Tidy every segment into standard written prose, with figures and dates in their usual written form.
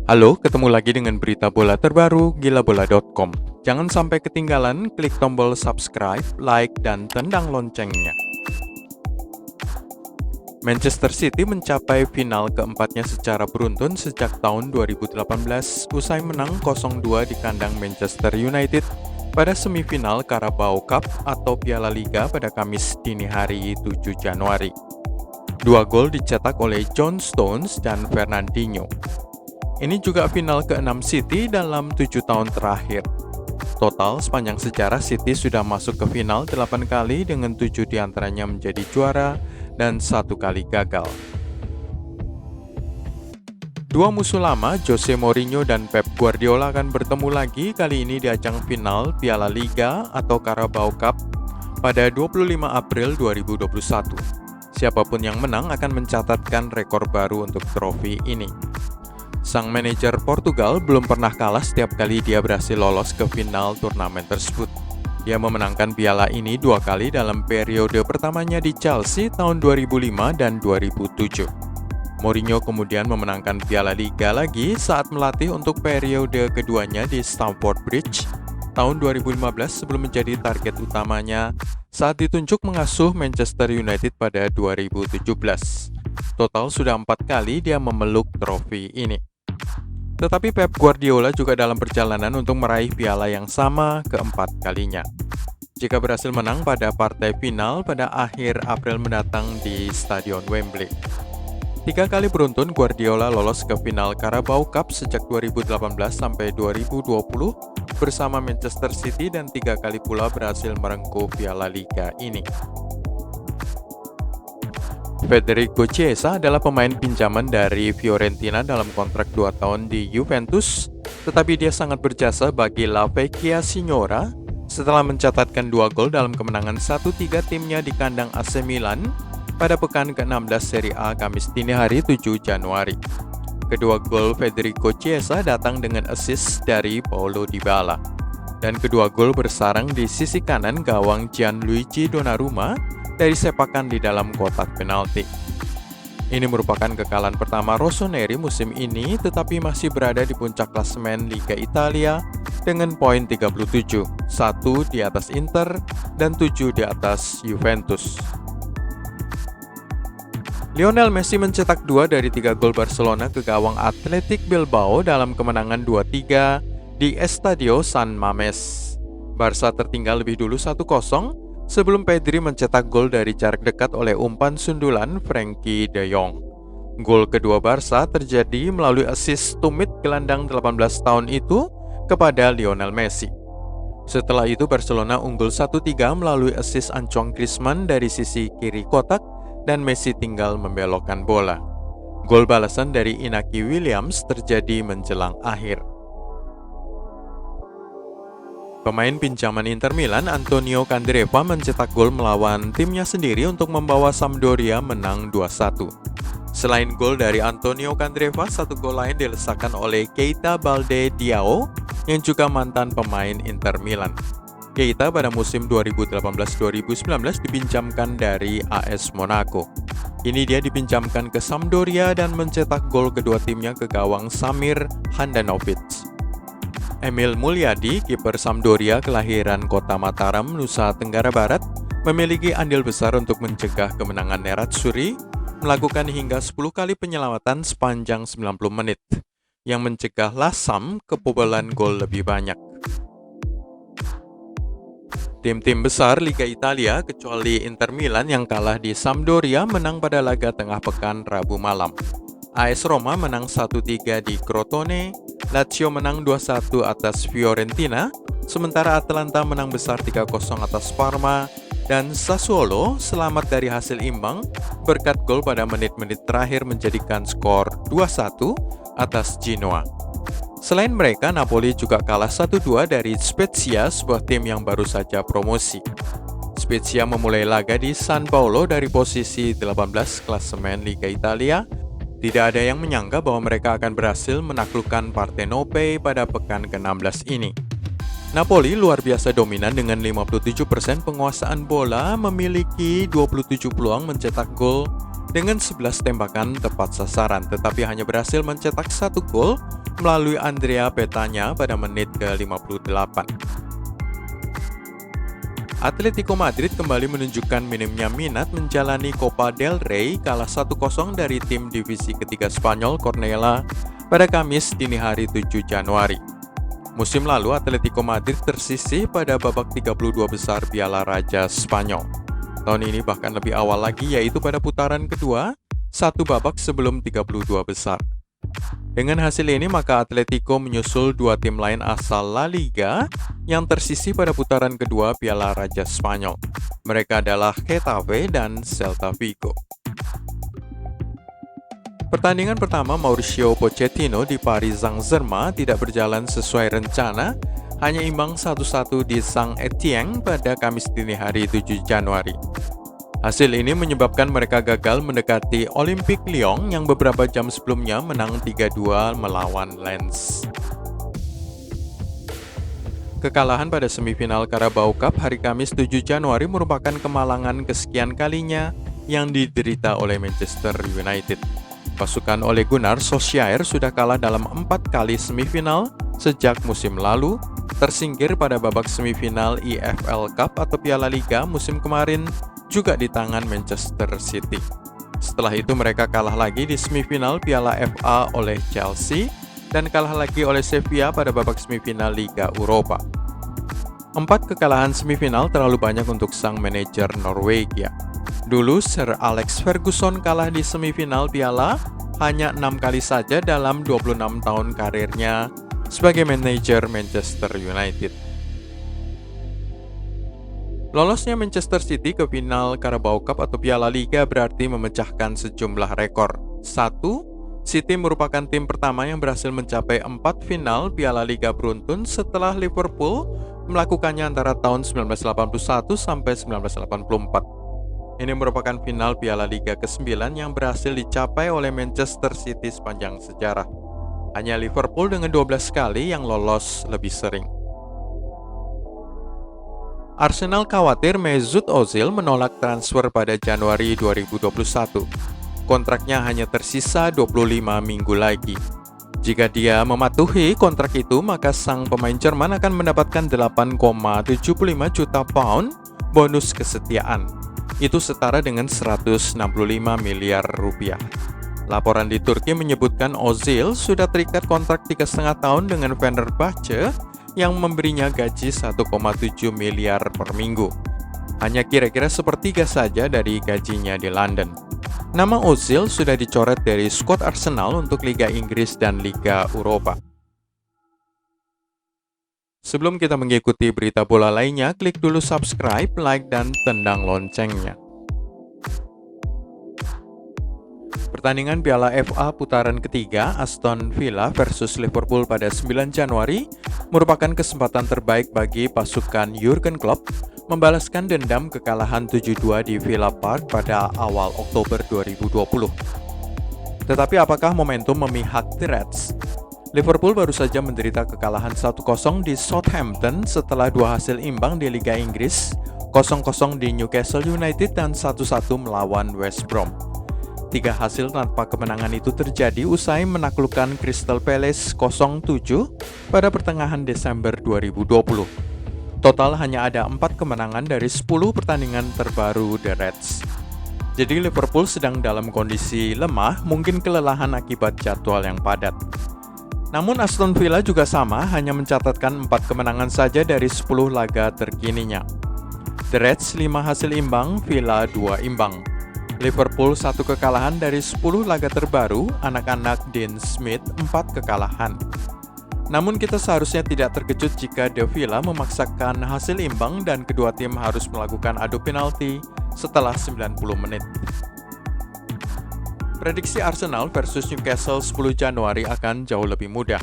Halo, ketemu lagi dengan berita bola terbaru gilabola.com. Jangan sampai ketinggalan, klik tombol subscribe, like, dan tendang loncengnya. Manchester City mencapai final keempatnya secara beruntun sejak tahun 2018 usai menang 0-2 di kandang Manchester United pada semifinal Carabao Cup atau Piala Liga pada Kamis dini hari 7 Januari. Dua gol dicetak oleh John Stones dan Fernandinho. Ini juga final ke-6 City dalam 7 tahun terakhir. Total sepanjang sejarah City sudah masuk ke final 8 kali dengan 7 diantaranya menjadi juara dan 1 kali gagal. Dua musuh lama, Jose Mourinho dan Pep Guardiola akan bertemu lagi kali ini di ajang final Piala Liga atau Carabao Cup pada 25 April 2021. Siapapun yang menang akan mencatatkan rekor baru untuk trofi ini. Sang manajer Portugal belum pernah kalah setiap kali dia berhasil lolos ke final turnamen tersebut. Dia memenangkan piala ini 2 kali dalam periode pertamanya di Chelsea tahun 2005 dan 2007. Mourinho kemudian memenangkan Piala Liga lagi saat melatih untuk periode keduanya di Stamford Bridge tahun 2015 sebelum menjadi target utamanya saat ditunjuk mengasuh Manchester United pada 2017. Total sudah 4 kali dia memeluk trofi ini. Tetapi Pep Guardiola juga dalam perjalanan untuk meraih piala yang sama keempat kalinya. Jika berhasil menang pada partai final pada akhir April mendatang di Stadion Wembley. 3 kali beruntun Guardiola lolos ke final Carabao Cup sejak 2018 sampai 2020 bersama Manchester City dan 3 kali pula berhasil merengkuh Piala Liga ini. Federico Chiesa adalah pemain pinjaman dari Fiorentina dalam kontrak 2 tahun di Juventus, tetapi dia sangat berjasa bagi La Vecchia Signora setelah mencatatkan 2 gol dalam kemenangan 1-3 timnya di kandang AC Milan pada pekan ke-16 Serie A Kamis dini hari 7 Januari. Kedua gol Federico Chiesa datang dengan assist dari Paulo Dybala, dan kedua gol bersarang di sisi kanan gawang Gianluigi Donnarumma dari sepakan di dalam kotak penalti. Ini merupakan kekalahan pertama Rossoneri musim ini, tetapi masih berada di puncak klasemen Liga Italia dengan poin 37, 1 di atas Inter dan 7 di atas Juventus. Lionel Messi mencetak 2 dari 3 gol Barcelona ke gawang Athletic Bilbao dalam kemenangan 2-3 di Estadio San Mamés. Barca tertinggal lebih dulu 1-0 sebelum Pedri mencetak gol dari jarak dekat oleh umpan sundulan Frenkie de Jong. Gol kedua Barca terjadi melalui assist tumit gelandang 18 tahun itu kepada Lionel Messi. Setelah itu Barcelona unggul 1-3 melalui assist Antoine Griezmann dari sisi kiri kotak dan Messi tinggal membelokkan bola. Gol balasan dari Inaki Williams terjadi menjelang akhir. Pemain pinjaman Inter Milan Antonio Candreva mencetak gol melawan timnya sendiri untuk membawa Sampdoria menang 2-1. Selain gol dari Antonio Candreva, 1 gol lain dilesakan oleh Keita Balde Diao yang juga mantan pemain Inter Milan. Keita pada musim 2018-2019 dipinjamkan dari AS Monaco. Ini dia dipinjamkan ke Sampdoria dan mencetak gol kedua timnya ke gawang Samir Handanovic. Emil Mulyadi, kiper Sampdoria kelahiran kota Mataram, Nusa Tenggara Barat, memiliki andil besar untuk mencegah kemenangan Nerazzurri, melakukan hingga 10 kali penyelamatan sepanjang 90 menit, yang mencegah Lassam kebobolan gol lebih banyak. Tim-tim besar Liga Italia kecuali Inter Milan yang kalah di Sampdoria menang pada laga tengah pekan Rabu malam. AS Roma menang 1-3 di Crotone, Lazio menang 2-1 atas Fiorentina, sementara Atalanta menang besar 3-0 atas Parma, dan Sassuolo selamat dari hasil imbang berkat gol pada menit-menit terakhir menjadikan skor 2-1 atas Genoa. Selain mereka, Napoli juga kalah 1-2 dari Spezia, sebuah tim yang baru saja promosi. Spezia memulai laga di San Paolo dari posisi 18 klasemen Liga Italia. Tidak ada yang menyangka bahwa mereka akan berhasil menaklukkan Partenope pada pekan ke-16 ini. Napoli luar biasa dominan dengan 57% penguasaan bola, memiliki 27 peluang mencetak gol dengan 11 tembakan tepat sasaran, tetapi hanya berhasil mencetak 1 gol melalui Andrea Petagna pada menit ke-58. Atletico Madrid kembali menunjukkan minimnya minat menjalani Copa del Rey, kalah 1-0 dari tim divisi ketiga Spanyol Cornellà pada Kamis dini hari 7 Januari. Musim lalu Atletico Madrid tersisih pada babak 32 besar Piala Raja Spanyol. Tahun ini bahkan lebih awal lagi, yaitu pada putaran kedua, 1 babak sebelum 32 besar. Dengan hasil ini, maka Atletico menyusul 2 tim lain asal La Liga yang tersisih pada putaran kedua Piala Raja Spanyol. Mereka adalah Getafe dan Celta Vigo. Pertandingan pertama Mauricio Pochettino di Paris Saint-Germain tidak berjalan sesuai rencana, hanya imbang 1-1 di Saint-Étienne pada Kamis dini hari 7 Januari. Hasil ini menyebabkan mereka gagal mendekati Olympique Lyon yang beberapa jam sebelumnya menang 3-2 melawan Lens. Kekalahan pada semifinal Carabao Cup hari Kamis 7 Januari merupakan kemalangan kesekian kalinya yang diderita oleh Manchester United. Pasukan Ole Gunnar Solskjaer sudah kalah dalam 4 kali semifinal sejak musim lalu, tersingkir pada babak semifinal EFL Cup atau Piala Liga musim kemarin juga di tangan Manchester City. Setelah itu mereka kalah lagi di semifinal Piala FA oleh Chelsea dan kalah lagi oleh Sevilla pada babak semifinal Liga Eropa. 4 kekalahan semifinal terlalu banyak untuk sang manajer Norwegia. Dulu Sir Alex Ferguson kalah di semifinal Piala hanya 6 kali saja dalam 26 tahun karirnya sebagai manajer Manchester United. Lolosnya Manchester City ke final Carabao Cup atau Piala Liga berarti memecahkan sejumlah rekor. 1. City merupakan tim pertama yang berhasil mencapai 4 final Piala Liga beruntun setelah Liverpool melakukannya antara tahun 1981 sampai 1984. Ini merupakan final Piala Liga ke-9 yang berhasil dicapai oleh Manchester City sepanjang sejarah. Hanya Liverpool dengan 12 kali yang lolos lebih sering. Arsenal khawatir Mesut Ozil menolak transfer pada Januari 2021. Kontraknya hanya tersisa 25 minggu lagi. Jika dia mematuhi kontrak itu, maka sang pemain Jerman akan mendapatkan 8,75 juta pound bonus kesetiaan. Itu setara dengan 165 miliar rupiah. Laporan di Turki menyebutkan Ozil sudah terikat kontrak 3,5 tahun dengan Fenerbahce yang memberinya gaji 1,7 miliar per minggu. Hanya kira-kira sepertiga saja dari gajinya di London. Nama Ozil sudah dicoret dari skuad Arsenal untuk Liga Inggris dan Liga Eropa. Sebelum kita mengikuti berita bola lainnya, klik dulu subscribe, like, dan tendang loncengnya. Pertandingan Piala FA putaran ketiga Aston Villa versus Liverpool pada 9 Januari merupakan kesempatan terbaik bagi pasukan Jurgen Klopp membalaskan dendam kekalahan 7-2 di Villa Park pada awal Oktober 2020. Tetapi apakah momentum memihak The Reds? Liverpool baru saja menderita kekalahan 1-0 di Southampton setelah 2 hasil imbang di Liga Inggris, 0-0 di Newcastle United dan 1-1 melawan West Brom. 3 hasil tanpa kemenangan itu terjadi usai menaklukkan Crystal Palace 0-7 pada pertengahan Desember 2020. Total hanya ada 4 kemenangan dari 10 pertandingan terbaru The Reds. Jadi Liverpool sedang dalam kondisi lemah, mungkin kelelahan akibat jadwal yang padat. Namun Aston Villa juga sama, hanya mencatatkan 4 kemenangan saja dari 10 laga terkininya. The Reds 5 hasil imbang, Villa 2 imbang. Liverpool 1 kekalahan dari 10 laga terbaru, anak-anak Dean Smith 4 kekalahan. Namun kita seharusnya tidak terkejut jika The Villa memaksakan hasil imbang dan kedua tim harus melakukan adu penalti setelah 90 menit. Prediksi Arsenal versus Newcastle 10 Januari akan jauh lebih mudah.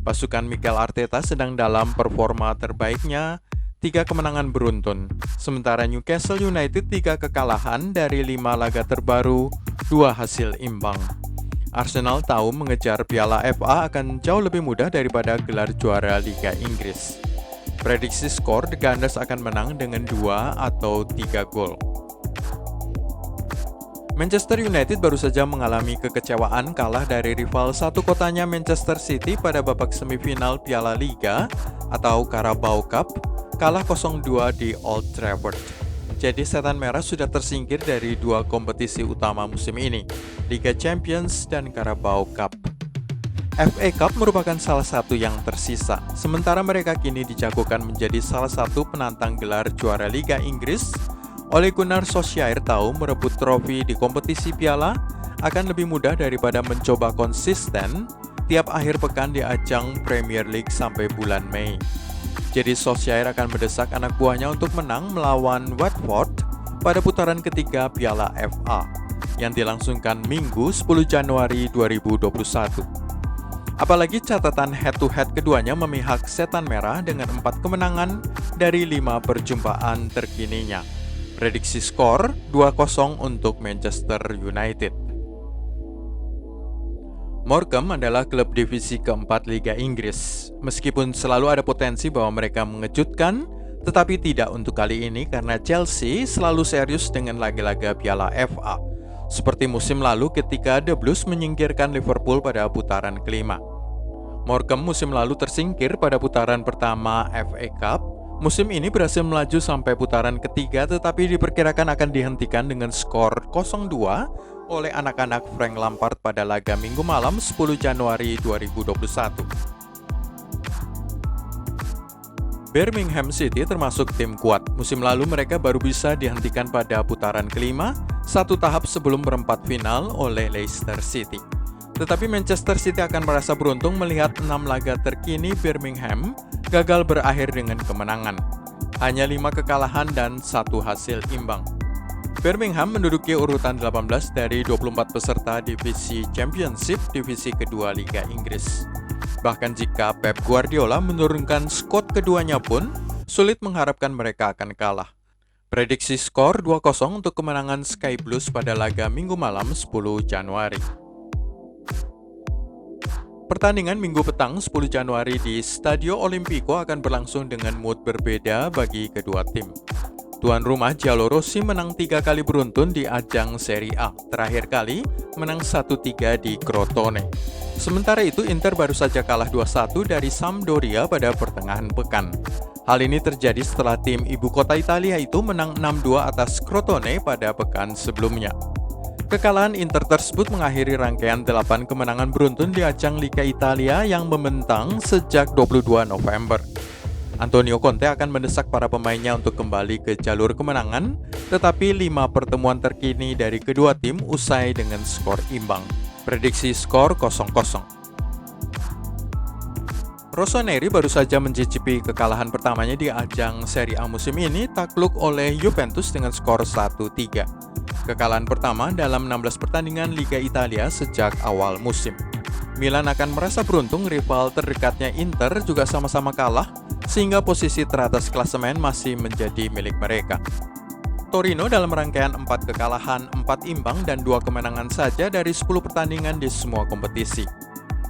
Pasukan Mikel Arteta sedang dalam performa terbaiknya, 3 kemenangan beruntun. Sementara Newcastle United 3 kekalahan dari 5 laga terbaru, 2 hasil imbang. Arsenal tahu mengejar Piala FA akan jauh lebih mudah daripada gelar juara Liga Inggris. Prediksi skor, The Gunners akan menang dengan 2 atau 3 gol. Manchester United baru saja mengalami kekecewaan kalah dari rival satu kotanya Manchester City pada babak semifinal Piala Liga atau Carabao Cup, kalah 0-2 di Old Trafford. Jadi Setan Merah sudah tersingkir dari dua kompetisi utama musim ini, Liga Champions dan Carabao Cup. FA Cup merupakan salah satu yang tersisa, sementara mereka kini dijagokan menjadi salah satu penantang gelar juara Liga Inggris. Ole Gunnar Solskjaer tahu merebut trofi di kompetisi piala akan lebih mudah daripada mencoba konsisten tiap akhir pekan di ajang Premier League sampai bulan Mei. Jadi Solskjaer akan mendesak anak buahnya untuk menang melawan Watford pada putaran ketiga Piala FA yang dilangsungkan Minggu 10 Januari 2021. Apalagi catatan head-to-head keduanya memihak Setan Merah dengan 4 kemenangan dari 5 perjumpaan terkininya. Prediksi skor 2-0 untuk Manchester United. Morecambe adalah klub divisi keempat Liga Inggris. Meskipun selalu ada potensi bahwa mereka mengejutkan, tetapi tidak untuk kali ini karena Chelsea selalu serius dengan laga-laga Piala FA. Seperti musim lalu ketika The Blues menyingkirkan Liverpool pada putaran kelima. Morecambe musim lalu tersingkir pada putaran pertama FA Cup. Musim ini berhasil melaju sampai putaran ketiga tetapi diperkirakan akan dihentikan dengan skor 0-2 oleh anak-anak Frank Lampard pada laga Minggu malam 10 Januari 2021. Birmingham City termasuk tim kuat. Musim lalu mereka baru bisa dihentikan pada putaran kelima, satu tahap sebelum perempat final oleh Leicester City. Tetapi Manchester City akan merasa beruntung melihat 6 laga terkini Birmingham gagal berakhir dengan kemenangan. Hanya 5 kekalahan dan 1 hasil imbang. Birmingham menduduki urutan 18 dari 24 peserta divisi Championship, divisi kedua Liga Inggris. Bahkan jika Pep Guardiola menurunkan skuad keduanya pun, sulit mengharapkan mereka akan kalah. Prediksi skor 2-0 untuk kemenangan Sky Blues pada laga Minggu malam 10 Januari. Pertandingan Minggu petang 10 Januari di Stadio Olimpico akan berlangsung dengan mood berbeda bagi kedua tim. Tuan rumah Giallorossi menang 3 kali beruntun di ajang Serie A, terakhir kali menang 1-3 di Crotone. Sementara itu Inter baru saja kalah 2-1 dari Sampdoria pada pertengahan pekan. Hal ini terjadi setelah tim ibu kota Italia itu menang 6-2 atas Crotone pada pekan sebelumnya. Kekalahan Inter tersebut mengakhiri rangkaian 8 kemenangan beruntun di ajang Liga Italia yang membentang sejak 22 November. Antonio Conte akan mendesak para pemainnya untuk kembali ke jalur kemenangan, tetapi 5 pertemuan terkini dari kedua tim usai dengan skor imbang. Prediksi skor 0-0. Rossoneri baru saja mencicipi kekalahan pertamanya di ajang Serie A musim ini, takluk oleh Juventus dengan skor 1-3. Kekalahan pertama dalam 16 pertandingan Liga Italia sejak awal musim. Milan akan merasa beruntung rival terdekatnya Inter juga sama-sama kalah, sehingga posisi teratas klasemen masih menjadi milik mereka. Torino dalam rangkaian 4 kekalahan, 4 imbang, dan 2 kemenangan saja dari 10 pertandingan di semua kompetisi.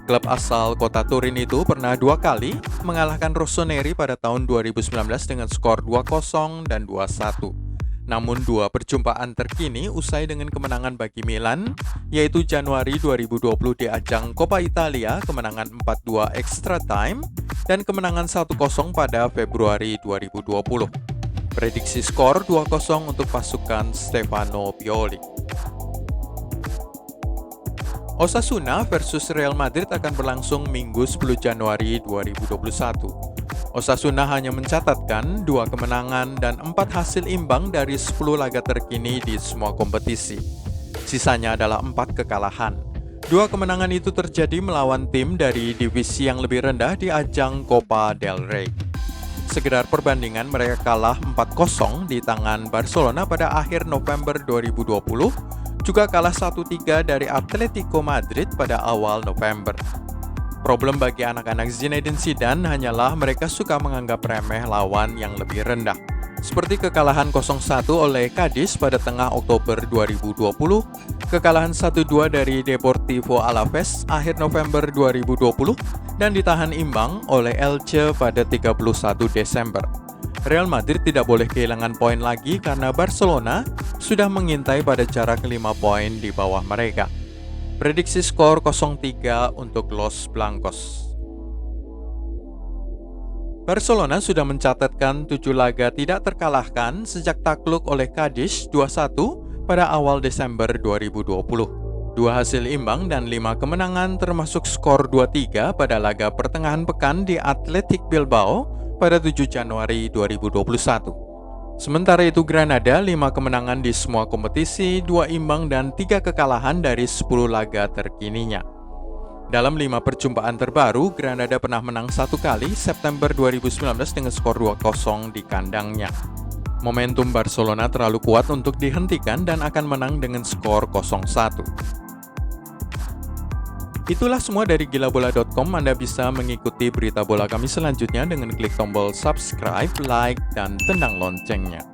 Klub asal kota Turin itu pernah 2 kali mengalahkan Rossoneri pada tahun 2019 dengan skor 2-0 dan 2-1. Namun 2 perjumpaan terkini usai dengan kemenangan bagi Milan, yaitu Januari 2020 di ajang Coppa Italia, kemenangan 4-2 extra time, dan kemenangan 1-0 pada Februari 2020. Prediksi skor 2-0 untuk pasukan Stefano Pioli. Osasuna versus Real Madrid akan berlangsung Minggu 10 Januari 2021. Osasuna hanya mencatatkan 2 kemenangan dan 4 hasil imbang dari 10 laga terkini di semua kompetisi. Sisanya adalah 4 kekalahan. 2 kemenangan itu terjadi melawan tim dari divisi yang lebih rendah di ajang Copa del Rey. Sekedar perbandingan, mereka kalah 4-0 di tangan Barcelona pada akhir November 2020, juga kalah 1-3 dari Atletico Madrid pada awal November. Problem bagi anak-anak Zinedine Zidane hanyalah mereka suka menganggap remeh lawan yang lebih rendah. Seperti kekalahan 0-1 oleh Cadiz pada tengah Oktober 2020, kekalahan 1-2 dari Deportivo Alaves akhir November 2020, dan ditahan imbang oleh Elche pada 31 Desember. Real Madrid tidak boleh kehilangan poin lagi karena Barcelona sudah mengintai pada jarak 5 poin di bawah mereka. Prediksi skor 0-3 untuk Los Blancos. Barcelona sudah mencatatkan 7 laga tidak terkalahkan sejak takluk oleh Cadiz 2-1 pada awal Desember 2020. 2 hasil imbang dan 5 kemenangan termasuk skor 2-3 pada laga pertengahan pekan di Athletic Bilbao pada 7 Januari 2021. Sementara itu Granada 5 kemenangan di semua kompetisi, 2 imbang dan 3 kekalahan dari 10 laga terkininya. Dalam 5 perjumpaan terbaru, Granada pernah menang 1 kali September 2019 dengan skor 2-0 di kandangnya. Momentum Barcelona terlalu kuat untuk dihentikan dan akan menang dengan skor 0-1. Itulah semua dari gilabola.com. Anda bisa mengikuti berita bola kami selanjutnya dengan klik tombol subscribe, like, dan tendang loncengnya.